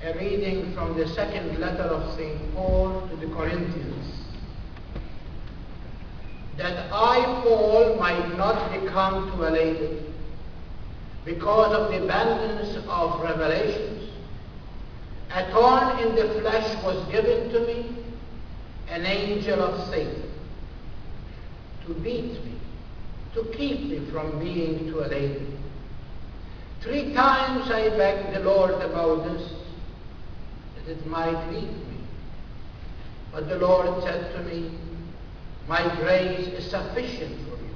a reading from the second letter of St. Paul to the Corinthians. That I, Paul, might not become too elated because of the abundance of revelations. A thorn in the flesh was given to me, an angel of Satan, to beat me, to keep me from being too elated. 3 times I begged the Lord about this, that it might leave me. But the Lord said to me, my grace is sufficient for you,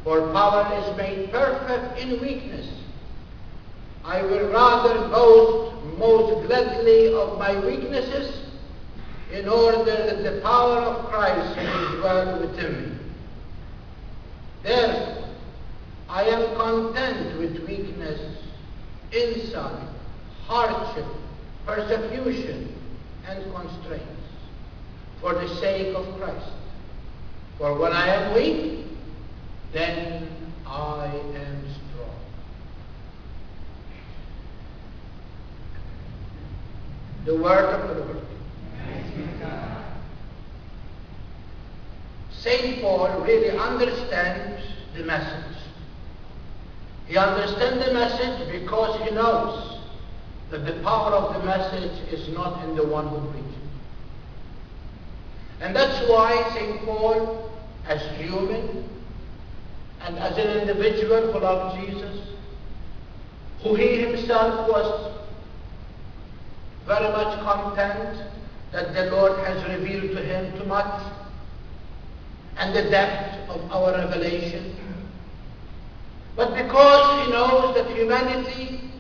for power is made perfect in weakness. I will rather boast most gladly of my weaknesses, in order that the power of Christ may dwell within me. Therefore, I am content with weakness, insult, hardship, persecution, and constraints, for the sake of Christ. For when I am weak, then I am strong. The word of the Lord. St. Paul really understands the message. He understands the message because he knows that the power of the message is not in the one who preaches. And that's why St. Paul, as human and as an individual who loved Jesus, who he himself was very much content that the Lord has revealed to him too much, and the depth of our revelation. But because he knows that humanity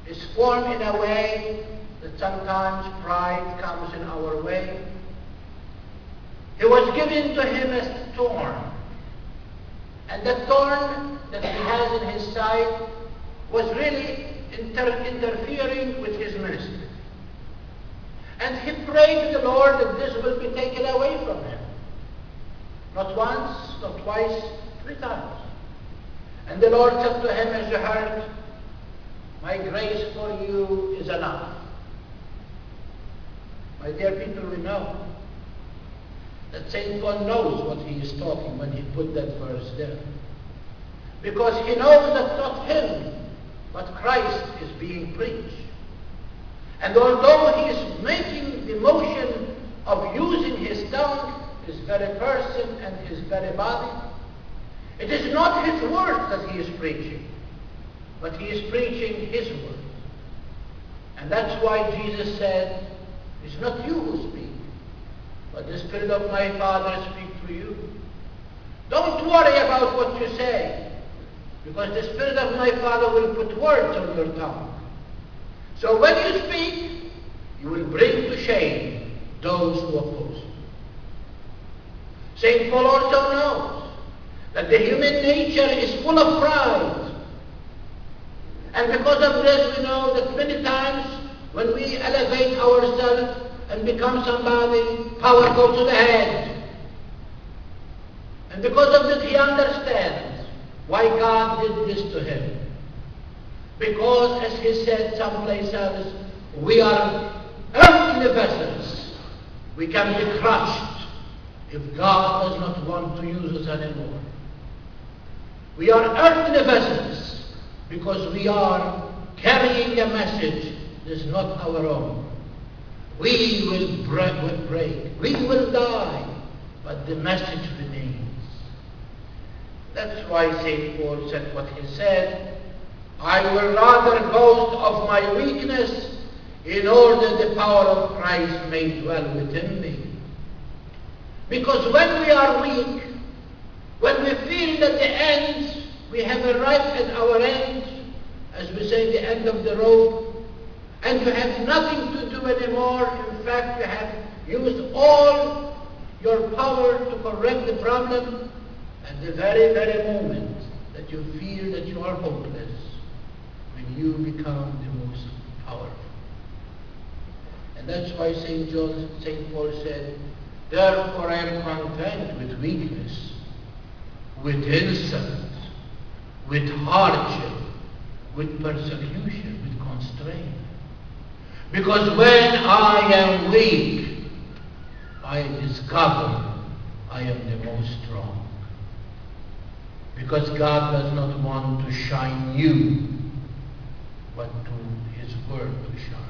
is formed in a way that sometimes pride comes in our way, he was given to him a thorn. And the thorn that he has in his side was really interfering with his ministry. And he prayed to the Lord that this will be taken away from him. Not once, not twice, 3 times. And the Lord said to him, as you heard, my grace for you is enough. My dear people, we know that St. Paul knows what he is talking when he put that verse there. Because he knows that not him, but Christ is being preached. And although he is making the motion of using his tongue, his very person and his very body, it is not his words that he is preaching, but he is preaching his word. And that's why Jesus said, it's not you who speak, but the Spirit of my Father speaks through you. Don't worry about what you say, because the Spirit of my Father will put words on your tongue. So when you speak, you will bring to shame those who oppose you. St. Paul also knows that the human nature is full of pride. And because of this, we know that many times when we elevate ourselves and become somebody, power goes to the head. And because of this, he understands why God did this to him. Because, as he said someplace else, we are earthly vessels. We can be crushed if God does not want to use us anymore. We are earthly vessels because we are carrying a message that is not our own. We will break. We will die, but the message remains. That's why St. Paul said what he said, I will rather boast of my weakness in order the power of Christ may dwell within me. Because when we are weak, when we feel that the end, we have arrived at our end, as we say, the end of the road, and you have nothing to do anymore, in fact you have used all your power to correct the problem, at the very, very moment that you feel that you are hopeless, when you become the most powerful. And that's why St. Paul said, therefore I am content with weakness, with insult, with hardship, with persecution, with constraint. Because when I am weak, I discover I am the most strong. Because God does not want to shine you, but to His Word to shine.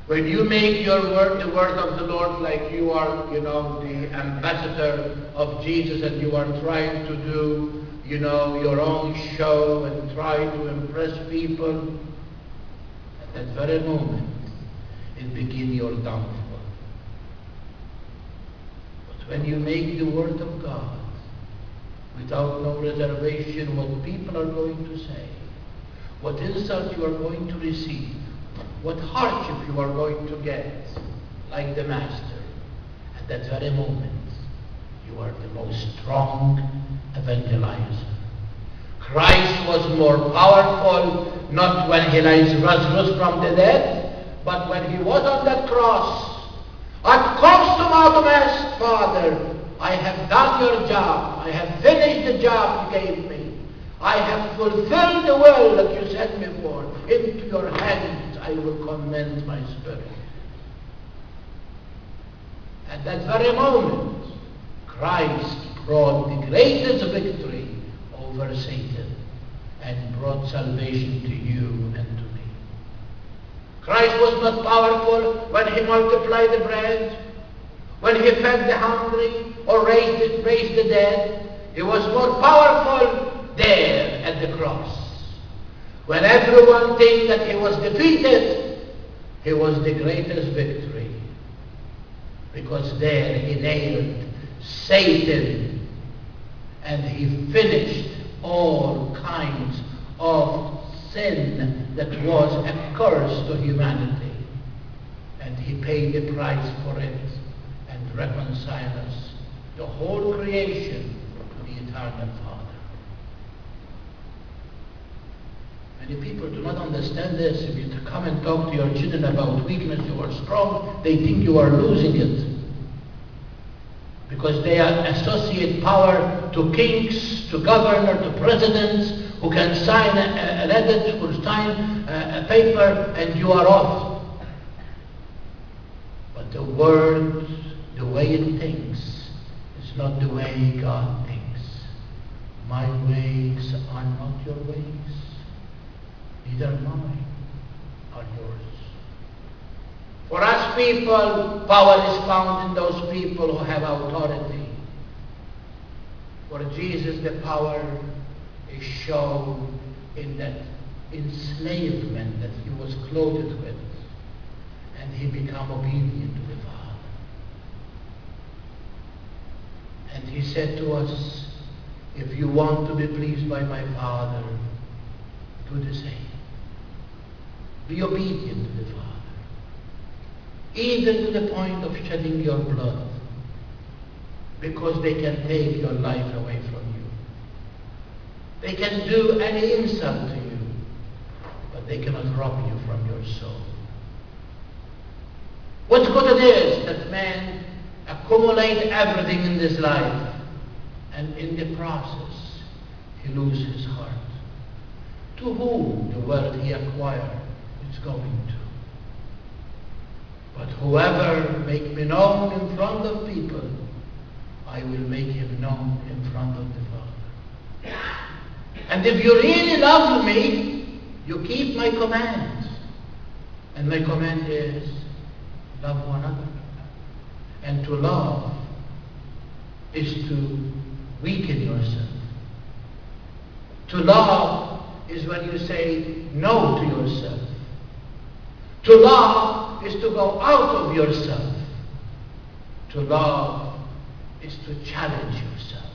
When you make your word the word of the Lord, like you are, the ambassador of Jesus, and you are trying to do, your own show and try to impress people, at that very moment, it begins your downfall. But when you make the word of God, without no reservation, what people are going to say, what insult you are going to receive, what hardship you are going to get, like the Master, at that very moment, you are the most strong evangelizer. Christ was more powerful, not when He rose from the dead, but when He was on that cross. At consummum, Father, I have done your job. I have finished the job you gave me. I have fulfilled the will that you sent me for. Into your hands I will commend my spirit. At that very moment, Christ brought the greatest victory over Satan and brought salvation to you and to me. Christ was not powerful when He multiplied the bread, when He fed the hungry or raised the dead. He was more powerful there at the cross. When everyone thinks that He was defeated, He was the greatest victory. Because there He nailed Satan and He finished all kinds of sin that was a curse to humanity. And He paid the price for it and reconciled us, the whole creation, to the eternal Father. Many people do not understand this. If you come and talk to your children about weakness, you are strong, they think you are losing it. Because they associate power to kings, to governors, to presidents, who can sign an edict, who sign a paper, and you are off. But the Word, the way it thinks, is not the way God thinks. My ways are not your ways, neither mine are yours. For us people, power is found in those people who have authority. For Jesus, the power is shown in that enslavement that He was clothed with, and He became obedient to the Father. And He said to us, if you want to be pleased by my Father, do the same. Be obedient to the Father. Even to the point of shedding your blood, because they can take your life away from you. They can do any insult to you, but they cannot rob you from your soul. What good it is that man accumulate everything in this life, and in the process he loses his heart? To whom the wealth he acquired is going to? But whoever make me known in front of people, I will make him known in front of the Father. And if you really love me, you keep my commands. And my command is, love one another. And to love is to weaken yourself. To love is when you say no to yourself. To love is to go out of yourself. To love is to challenge yourself.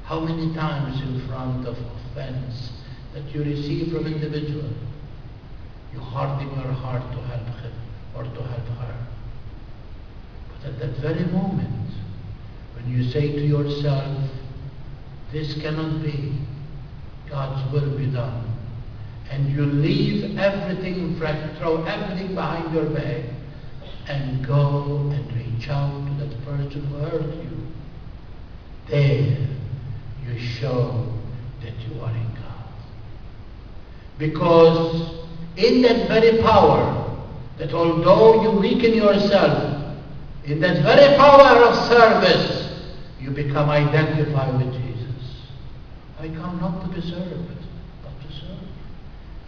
How many times in front of offense that you receive from individual, you harden your heart to help him or to help her. But at that very moment, when you say to yourself, this cannot be, God's will be done, and you leave everything, throw everything behind your back, and go and reach out to that person who hurt you, there you show that you are in God. Because in that very power, that although you weaken yourself, in that very power of service, you become identified with Jesus. I come not to be served, but to serve.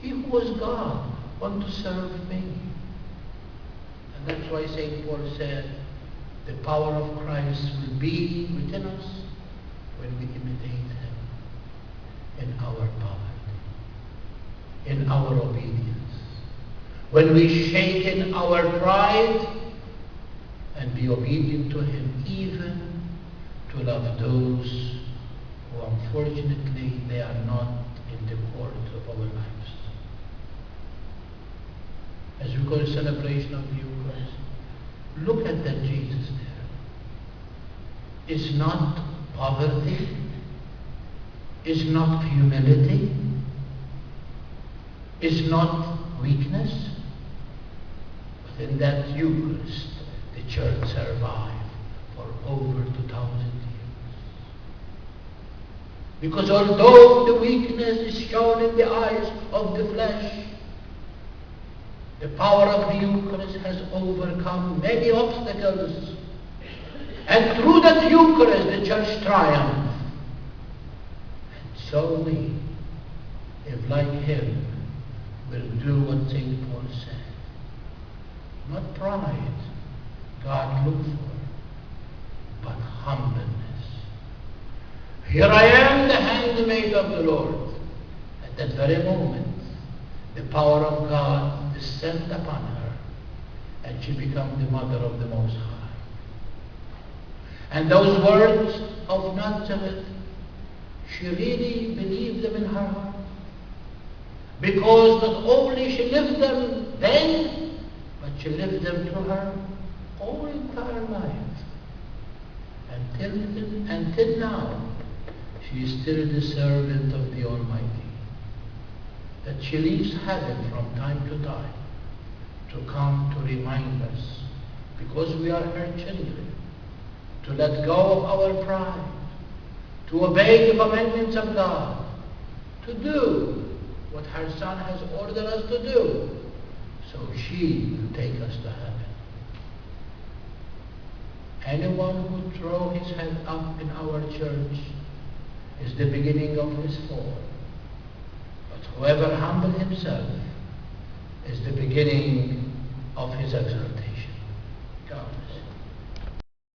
He who was God wants to serve me. And that's why St. Paul said, the power of Christ will be within us when we imitate Him in our poverty, in our obedience. When we shake in our pride and be obedient to Him, even to love those who unfortunately they are not in the court of our lives. As we go to celebration of the Eucharist, look at that Jesus there. It's not poverty, it's not humility, it's not weakness, but in that Eucharist, the Church survived for over 2,000 years. Because although the weakness is shown in the eyes of the flesh, the power of the Eucharist has overcome many obstacles. And through that Eucharist, the Church triumphs. And so we, if like Him, will do what St. Paul said. Not pride God looked for, but humbleness. Here I am, the handmaid of the Lord. At that very moment, the power of God descended upon her, and she became the mother of the Most High. And those words of Nazareth, she really believed them in her heart. Because not only she lived them then, but she lived them through her whole entire life. Until now, she is still the servant of the Almighty. That she leaves heaven from time to time to come to remind us, because we are her children, to let go of our pride, to obey the commandments of God, to do what her Son has ordered us to do, so she will take us to heaven. Anyone who throws his head up in our church is the beginning of his fall. But whoever humbles himself is the beginning of his exaltation. God bless you.